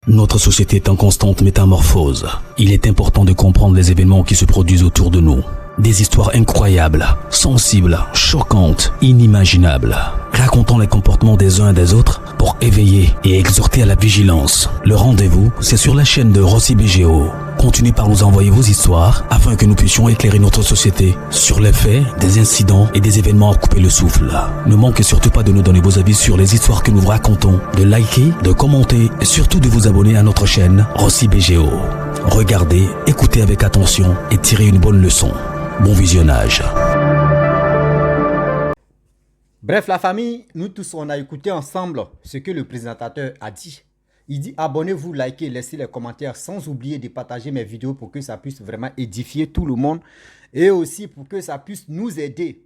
Notre société est en constante métamorphose. Il est important de comprendre les événements qui se produisent autour de nous. Des histoires incroyables, sensibles, choquantes, inimaginables. Racontons les comportements des uns et des autres pour éveiller et exhorter à la vigilance. Le rendez-vous, c'est sur la chaîne de Rossi BGO. Continuez par nous envoyer vos histoires afin que nous puissions éclairer notre société sur les faits, des incidents et des événements à couper le souffle. Ne manquez surtout pas de nous donner vos avis sur les histoires que nous vous racontons, de liker, de commenter et surtout de vous abonner à notre chaîne Rossi BGO. Regardez, écoutez avec attention et tirez une bonne leçon. Bon visionnage. Bref, la famille, nous tous, on a écouté ensemble ce que le présentateur a dit. Il dit abonnez-vous, likez, laissez les commentaires sans oublier de partager mes vidéos pour que ça puisse vraiment édifier tout le monde et aussi pour que ça puisse nous aider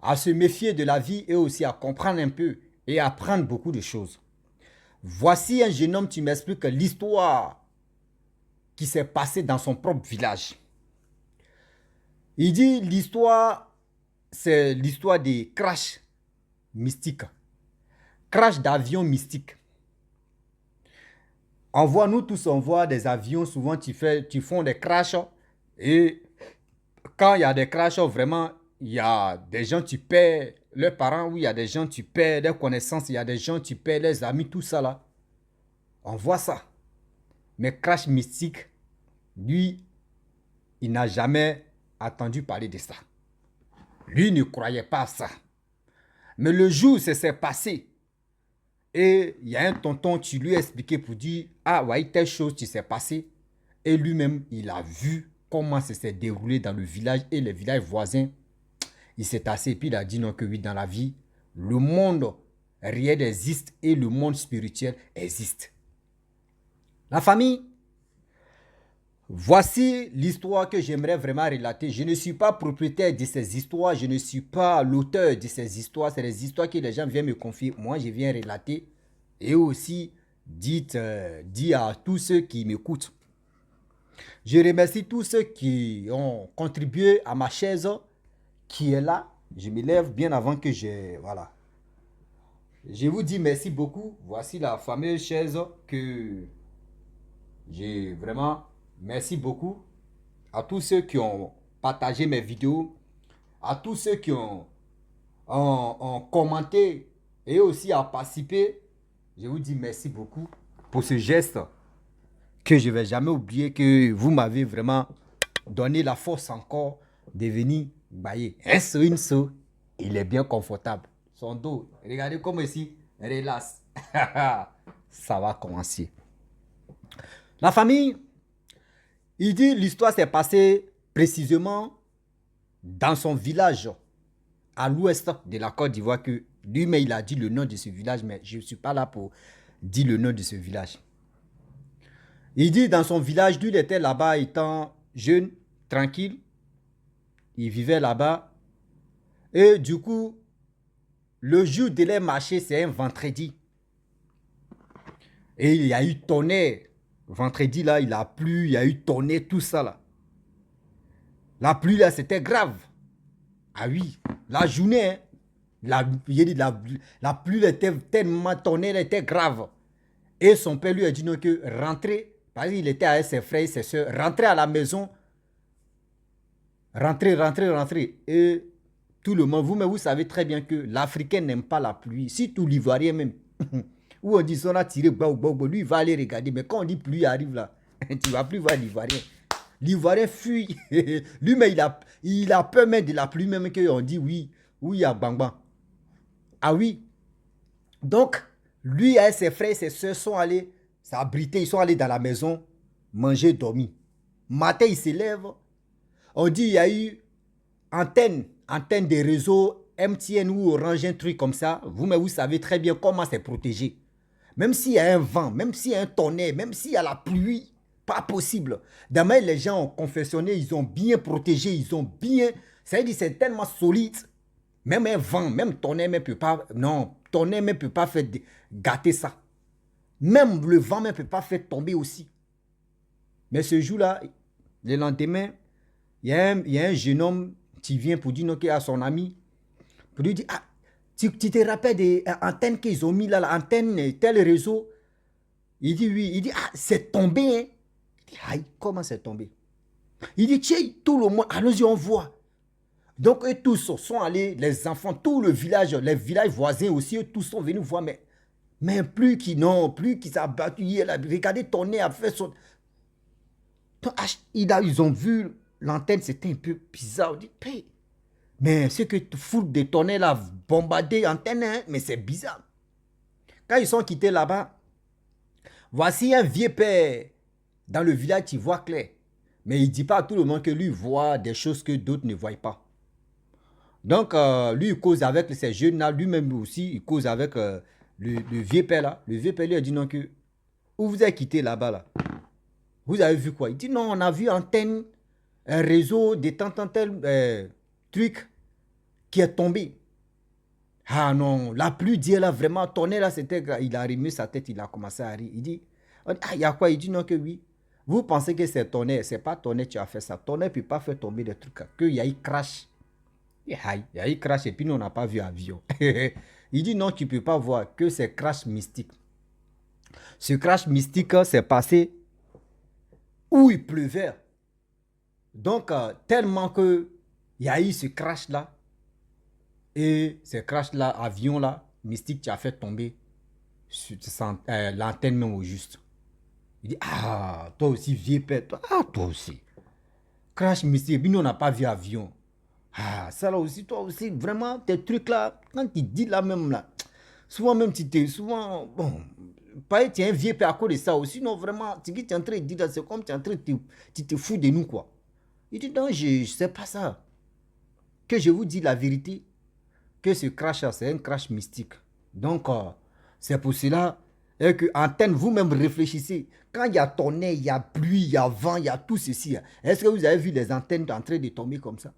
à se méfier de la vie et aussi à comprendre un peu et apprendre beaucoup de choses. Voici un jeune homme qui m'explique l'histoire qui s'est passée dans son propre village. Il dit l'histoire, c'est l'histoire des crashs mystiques. Crash d'avions mystiques. Nous tous, on voit des avions, souvent tu font des crashs. Et quand il y a des crashs, vraiment, il y a des gens qui perds leurs parents, oui, il y a des gens qui perdent leurs connaissances, il y a des gens qui perdent leurs amis, tout ça là. On voit ça. Mais crash mystique, lui, il n'a jamais entendu parler de ça. Lui ne croyait pas à ça. Mais le jour où ça s'est passé, et il y a un tonton qui lui a expliqué pour dire « Ah, ouais, telle chose qui s'est passée. » Et lui-même, il a vu comment ça s'est déroulé dans le village et les villages voisins. Il s'est assis et puis il a dit non que oui, dans la vie, le monde réel existe et le monde spirituel existe. La famille, voici l'histoire que j'aimerais vraiment relater. Je ne suis pas propriétaire de ces histoires, je ne suis pas l'auteur de ces histoires. C'est des histoires que les gens viennent me confier. Moi, je viens relater et aussi dire à tous ceux qui m'écoutent. Je remercie tous ceux qui ont contribué à ma chaise qui est là. Je me lève bien avant que voilà. Je vous dis merci beaucoup. Voici la fameuse chaise que j'ai vraiment... Merci beaucoup à tous ceux qui ont partagé mes vidéos, à tous ceux qui ont commenté et aussi à participer. Je vous dis merci beaucoup pour ce geste que je ne vais jamais oublier, que vous m'avez vraiment donné la force encore de venir bailler. Une seule, il est bien confortable. Son dos, regardez comme ici, relax. Ça va commencer. La famille... Il dit l'histoire s'est passée précisément dans son village, à l'ouest de la Côte d'Ivoire, que lui-même il a dit le nom de ce village, mais je ne suis pas là pour dire le nom de ce village. Il dit dans son village, lui il était là-bas étant jeune, tranquille, il vivait là-bas. Et du coup, le jour de les marchés, c'est un vendredi. Et il y a eu tonnerre. Vendredi, là, il a plu, il y a eu tonnerre, tout ça, là. La pluie, là, c'était grave. Ah oui, la journée, hein, la pluie était tellement tonnerre, elle était grave. Et son père lui a dit non, que rentrer, parce qu'il était avec ses frères et ses soeurs, rentrer à la maison, rentrer. Et tout le monde, vous savez très bien que l'Africain n'aime pas la pluie, surtout l'Ivoirien même. Où on dit on a tiré, lui il va aller regarder. Mais quand on dit pluie arrive là, tu vas plus voir l'Ivoirien. L'Ivoirien fuit. Lui, mais il a peur même de la pluie, même qu'on dit oui, il y a bang. Ah oui. Donc, lui et ses frères et ses soeurs sont allés s'abriter, ils sont allés dans la maison, manger, dormir. Matin, ils se lèvent. On dit il y a eu antenne des réseaux MTN ou Orange, un truc comme ça. Vous savez très bien comment c'est protégé. Même s'il y a un vent, même s'il y a un tonnerre, même s'il y a la pluie, pas possible. Demain, les gens ont confessionné, ils ont bien protégé, ils ont bien... C'est-à-dire c'est tellement solide. Même un vent, même tonnerre ne peut pas... Non, tonnerre ne peut pas faire gâter ça. Même le vent ne peut pas faire tomber aussi. Mais ce jour-là, le lendemain, il y a un jeune homme qui vient pour dire à son ami, pour lui dire, ah, tu te rappelles des antennes qu'ils ont mis là, l'antenne, tel réseau, Il dit oui. Il dit, ah, c'est tombé. Hein. Il dit, aïe, comment c'est tombé? Il dit, tiens, tout le monde, allons-y, on voit. Donc, eux tous sont allés, les enfants, tout le village, les villages voisins aussi, eux tous sont venus voir, mais plus qui s'est battu. Regardez, ton nez a fait son... Ils ont vu l'antenne, c'était un peu bizarre. On dit, mais ce que tu fous de tonner là, bombarder l'antenne, hein, mais c'est bizarre. Quand ils sont quittés là-bas, voici un vieux père dans le village qui voit clair. Mais il ne dit pas à tout le monde que lui voit des choses que d'autres ne voient pas. Donc, lui, il cause avec ces jeunes-là, lui-même aussi, il cause avec le vieux père là. Le vieux père lui a dit non, que où vous avez quitté là-bas là. Vous avez vu quoi? Il dit non, on a vu antenne, un réseau de tant tel truc qui est tombé. Ah non, la pluie d'hier là, vraiment, tonnerre là, c'était... Il a remis sa tête, il a commencé à rire. Il dit, ah, il y a quoi? Il dit non, que oui. Vous pensez que c'est tonnerre, c'est pas tonnerre qui a fait ça. Tonnerre ne peut pas faire tomber des trucs. Qu'il y a eu crash. Il y a eu crash et puis nous, on n'a pas vu avion. Il dit non, tu ne peux pas voir que c'est crash mystique. Ce crash mystique s'est passé où il pleuvait. Donc, tellement que il y a eu ce crash là. Et ce crash-là, avion-là, mystique, qui a fait tomber l'antenne même au juste. Il dit, ah, toi aussi, vieux père, toi aussi. Crash mystique, nous, on n'a pas vu avion. Ah, ça là aussi, toi aussi, vraiment, tes trucs là, quand tu dis là même là, souvent même, tu es un vieux père à cause de ça aussi, non, vraiment, tu es en train de dire, c'est comme tu es en train de tu te fous de nous, quoi. Il dit, non, je ne sais pas ça. Que je vous dis la vérité. Que ce crash, c'est un crash mystique. Donc, c'est pour cela que antenne, vous-même réfléchissez. Quand il y a tonnerre, il y a pluie, il y a vent, il y a tout ceci. Est-ce que vous avez vu les antennes en train de tomber comme ça?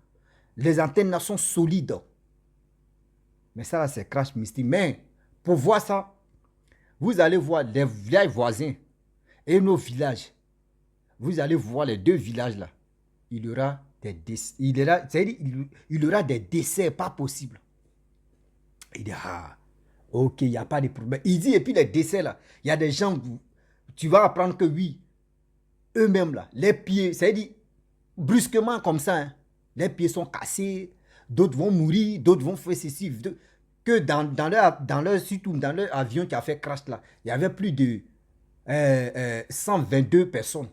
Les antennes là sont solides. Mais ça, c'est crash mystique. Mais pour voir ça, vous allez voir les villages voisins et nos villages. Vous allez voir les deux villages là. Il y aura des décès. Il y aura des décès pas possibles. Il dit, ah, ok, il n'y a pas de problème. Il dit, et puis les décès là, il y a des gens, tu vas apprendre que oui, eux-mêmes là, les pieds, c'est-à-dire, brusquement comme ça, hein, les pieds sont cassés, d'autres vont mourir, d'autres vont faire ceci. Que dans leur avion qui a fait crash là, il y avait plus de 122 personnes.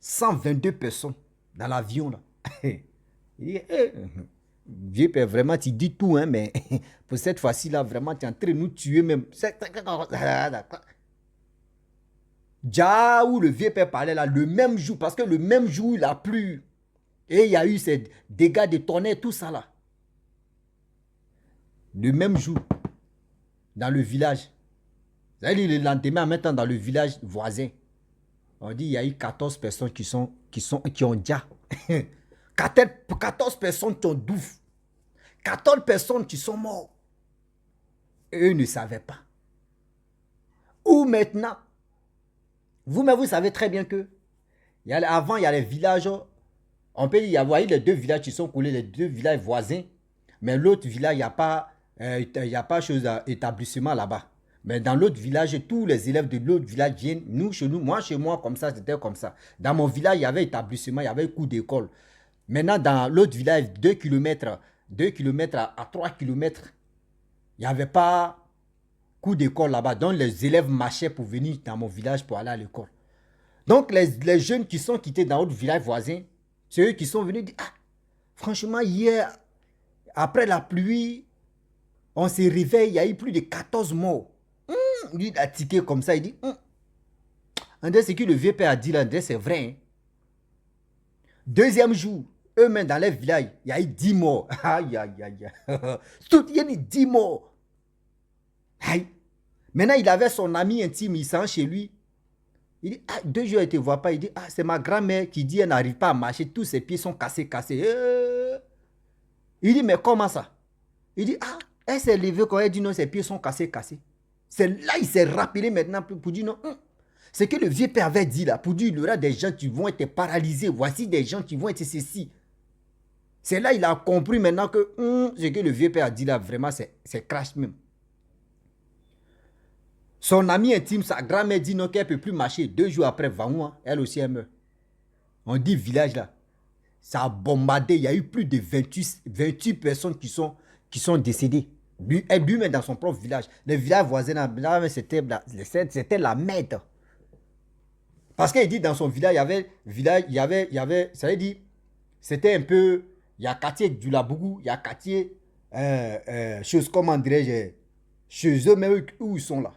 122 personnes dans l'avion là. Il dit, vieux père, vraiment, tu dis tout, hein, mais pour cette fois-ci, là, vraiment, tu es en train de nous tuer même. Déjà où le vieux père parlait là, le même jour, parce que le même jour, il a plu. Et il y a eu ces dégâts de tonnerre, tout ça là. Le même jour, dans le village. Vous allez le lendemain, maintenant, dans le village voisin. On dit, il y a eu 14 personnes qui ont déjà... 14 personnes qui ont douffé. 14 personnes qui sont mortes. Et eux ne savaient pas. Ou maintenant, vous-même, vous savez très bien que avant, il y a les villages. On peut y avoir les deux villages qui sont coulés, les deux villages voisins. Mais l'autre village, il n'y a pas établissement là-bas. Mais dans l'autre village, tous les élèves de l'autre village viennent. Chez moi, comme ça, c'était comme ça. Dans mon village, il y avait établissement, il y avait cours d'école. Maintenant, dans l'autre village, 2 km à 3 km, il n'y avait pas cours d'école là-bas. Donc, les élèves marchaient pour venir dans mon village pour aller à l'école. Donc, les jeunes qui sont quittés dans d'autres villages voisins, c'est eux qui sont venus dire, ah, franchement, hier, après la pluie, on se réveille, il y a eu plus de 14 morts. Lui, il a tiqué comme ça, il dit, ce que le vieux père a dit là, c'est vrai. Hein? Deuxième jour, eux-mêmes dans les villages, il y a eu 10 morts. Aïe, aïe, aïe. Tout, il y a eu 10 morts. Aïe. Maintenant, il avait son ami intime, il s'en chez lui. Il dit, 2 jours, il ne te voit pas. Il dit, c'est ma grand-mère qui dit, elle n'arrive pas à marcher, tous ses pieds sont cassés. Il dit, mais comment ça? Il dit, elle s'est levée quand elle dit non, ses pieds sont cassés. C'est là, il s'est rappelé maintenant pour dire non. C'est que le vieux père avait dit là, pour dire, il y aura des gens qui vont être paralysés. Voici des gens qui vont être ceci. C'est là, il a compris maintenant que ce que le vieux père a dit là, vraiment, c'est crash même. Son ami intime, sa grand-mère dit non qu'elle ne peut plus marcher. 2 jours après, Vaoua, elle aussi elle meurt. On dit village là. Ça a bombardé. Il y a eu plus de 28 personnes qui sont décédées. Lui-même dans son propre village. Le village voisin, là, c'était la merde. Parce qu'il dit dans son village, ça veut dire, c'était un peu, il y a quartier du Labougou, il y a quartier, chose, comment dirais-je, chez eux même où ils sont là.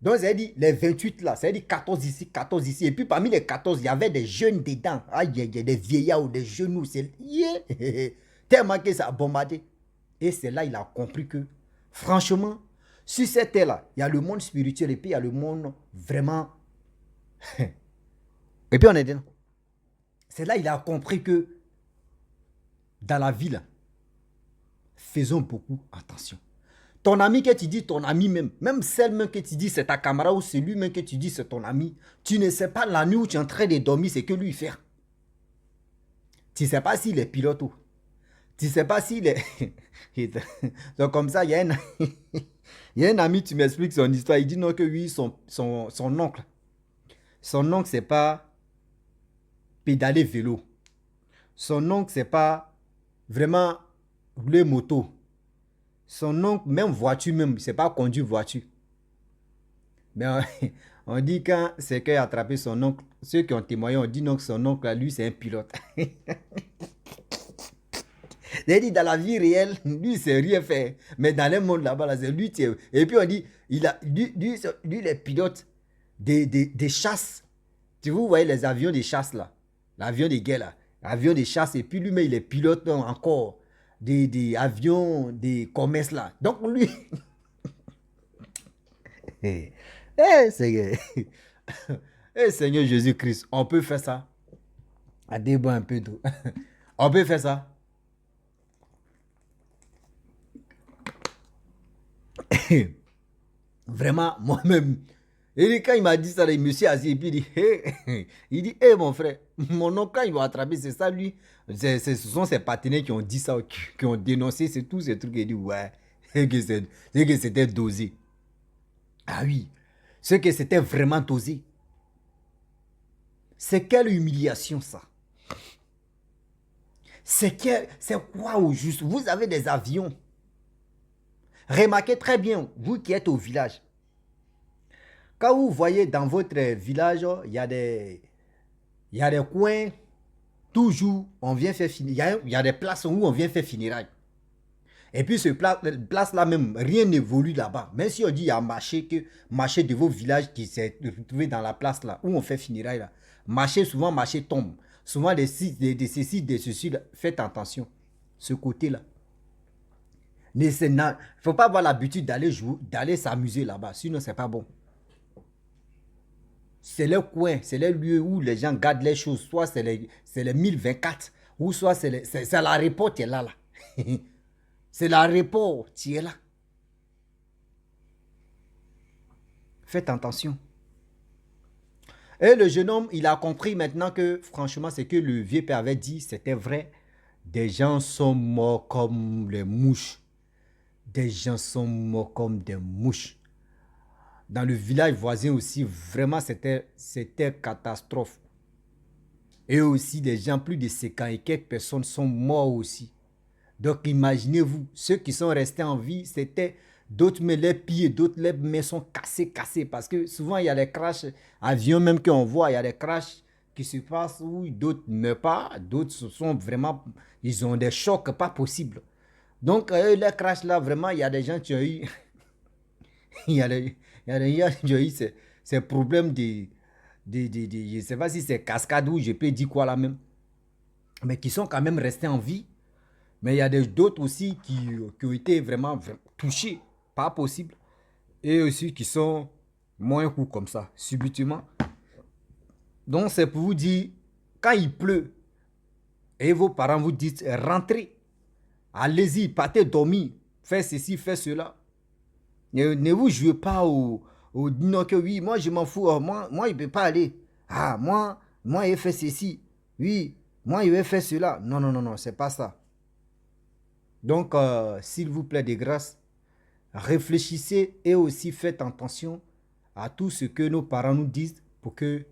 Donc, ça veut dire, les 28 là, ça veut dire 14 ici, 14 ici. Et puis, parmi les 14, il y avait des jeunes dedans. Ah, il y a des vieillards ou des genoux. Yeah. Tellement que ça a bombardé. Et c'est là qu'il a compris que, franchement, sur cette terre-là, il y a le monde spirituel et puis il y a le monde vraiment... Et puis on est dedans. C'est là qu'il a compris que, dans la vie, là, faisons beaucoup attention. Ton ami que tu dis, ton ami même celle même que tu dis c'est ta camarade ou c'est lui même que tu dis c'est ton ami, tu ne sais pas la nuit où tu es en train de dormir, c'est que lui fait. Tu ne sais pas s'il est pilote ou. Tu ne sais pas s'il est... Donc comme ça, il y a un ami, tu m'expliques son histoire, il dit non que oui, son oncle. Son oncle, c'est pas pédaler vélo. Son oncle, c'est pas vraiment rouler moto. Son oncle, même voiture même, c'est pas conduire voiture. Mais on dit quand c'est qu'il a attrapé son oncle, ceux qui ont témoigné, on dit non que son oncle, lui, c'est un pilote. J'ai dit dans la vie réelle, lui, c'est rien fait. Mais dans le monde là-bas, là, c'est lui. Et puis on dit, lui, il est pilote des chasses. Si vous voyez les avions de chasse là, l'avion de guerre là, l'avion de chasse, et puis lui-même, il est pilote encore des avions de commerce là. Donc lui... Seigneur. Seigneur Jésus-Christ, on peut faire ça. À débat un peu d'eau. On peut faire ça. Vraiment, moi-même. Et quand il m'a dit ça, il me suis assis et puis il dit, hey, mon frère, mon oncle, quand il va attraper, c'est ça, lui. Ce sont ses partenaires qui ont dit ça, qui ont dénoncé, c'est tous ces trucs. Il dit, ouais, c'est que c'était dosé. Ah oui, c'est que c'était vraiment dosé. C'est quelle humiliation, ça. C'est quoi au juste? Vous avez des avions. Remarquez très bien, vous qui êtes au village. Quand vous voyez dans votre village, il y a des coins, toujours, on vient faire finir. Il y a des places où on vient faire funérailles. Et puis, ce place-là même, rien n'évolue là-bas. Même si on dit il y a marché de vos villages qui s'est retrouvé dans la place là, où on fait funérailles là. Souvent, marché tombe. Souvent, des ceci, des ceci, là. Faites attention. Ce côté-là. Il ne faut pas avoir l'habitude d'aller s'amuser là-bas. Sinon, c'est pas bon. C'est le coin, c'est le lieu où les gens gardent les choses. Soit c'est les 1024, ou soit c'est l'aéroport qui est là. C'est l'aéroport qui est là. Faites attention. Et le jeune homme, il a compris maintenant que, franchement, c'est que le vieux père avait dit, c'était vrai. Des gens sont morts comme les mouches. Des gens sont morts comme des mouches. Dans le village voisin aussi, vraiment, c'était catastrophe. Et aussi, les gens, plus de 50 et quelques personnes sont morts aussi. Donc, imaginez-vous, ceux qui sont restés en vie, c'était d'autres, mais les pieds, d'autres, les mains sont cassés. Parce que souvent, il y a des crashs, avions même qu'on voit, il y a des crashs qui se passent où d'autres ne meurent pas, d'autres sont vraiment, ils ont des chocs pas possibles. Donc, les crashs là, vraiment, il y a des gens qui ont eu, il y a des gens qui ont eu ces problèmes je ne sais pas si c'est cascade ou je peux dire quoi là même, mais qui sont quand même restés en vie. Mais il y a d'autres aussi qui ont été vraiment touchés, pas possible. Et aussi qui sont moins coups comme ça, subitement. Donc c'est pour vous dire, quand il pleut, et vos parents vous disent, rentrez, allez-y, partez dormir, faites ceci, faites cela. Ne vous jouez pas au non que oui, moi je m'en fous, moi il ne peut pas aller. Ah, moi il fait ceci, oui, moi il va faire cela. Non, c'est pas ça. Donc, s'il vous plaît, de grâce, réfléchissez et aussi faites attention à tout ce que nos parents nous disent pour que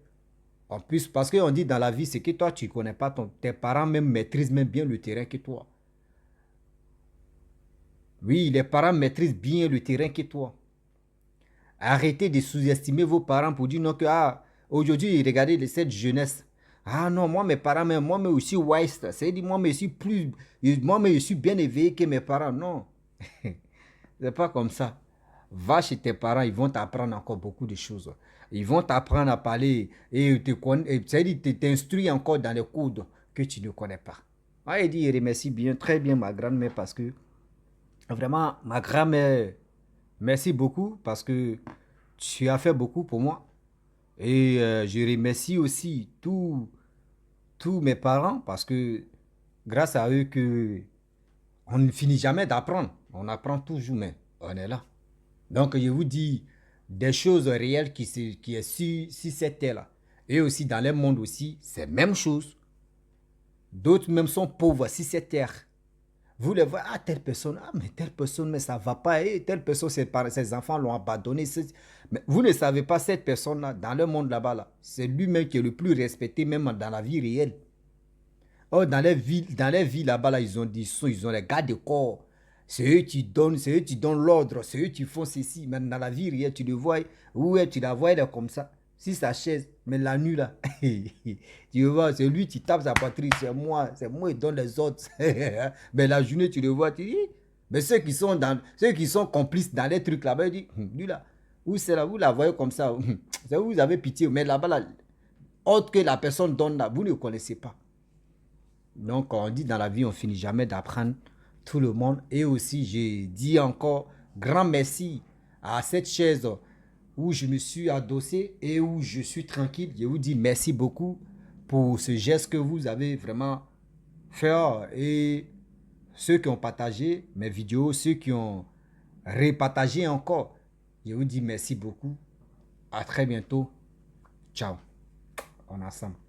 on puisse, parce qu'on dit dans la vie, c'est que toi, tu ne connais pas tes parents même maîtrisent même bien le terrain que toi. Oui, les parents maîtrisent bien le terrain que toi. Arrêtez de sous-estimer vos parents pour dire non que aujourd'hui, regardez cette jeunesse. Ah non, moi, mes parents, moi, mais aussi wise. C'est-à-dire, moi, mais je suis bien éveillé que mes parents. Non. C'est pas comme ça. Va chez tes parents, ils vont t'apprendre encore beaucoup de choses. Ils vont t'apprendre à parler et c'est-à-dire t'instruire encore dans les codes que tu ne connais pas. Ah, il dit, il remercie bien, très bien ma grand-mère parce que vraiment, ma grand-mère, merci beaucoup parce que tu as fait beaucoup pour moi. Et je remercie aussi tous mes parents parce que grâce à eux que on ne finit jamais d'apprendre. On apprend toujours, mais on est là. Donc je vous dis des choses réelles qui est sur cette terre-là. Et aussi dans le monde aussi, c'est la même chose. D'autres même sont pauvres sur cette terre. Vous les voyez, mais telle personne, mais ça ne va pas, et telle personne, ses enfants l'ont abandonné. Mais vous ne savez pas, cette personne-là, dans le monde là-bas, là, c'est lui-même qui est le plus respecté, même dans la vie réelle. Oh, dans les villes là-bas, là, ils ont les gars de corps. C'est eux qui donnent, l'ordre, c'est eux qui font ceci. Mais dans la vie réelle, tu le vois, ouais, tu la vois, elle est comme ça. Si sa chaise, mais la nuit là, tu vois, c'est lui qui tape sa poitrine, c'est moi qui donne les ordres. Mais la journée, tu le vois, tu dis, mais ceux qui sont complices dans les trucs là-bas, ils disent, lui là, où c'est là, vous la voyez comme ça, vous avez pitié, mais là-bas, là, autre que la personne donne là, vous ne connaissez pas. Donc, on dit dans la vie, on finit jamais d'apprendre tout le monde. Et aussi, j'ai dit encore grand merci à cette chaise où je me suis adossé et où je suis tranquille. Je vous dis merci beaucoup pour ce geste que vous avez vraiment fait. Et ceux qui ont partagé mes vidéos, ceux qui ont repartagé encore, je vous dis merci beaucoup. À très bientôt. Ciao. On est ensemble.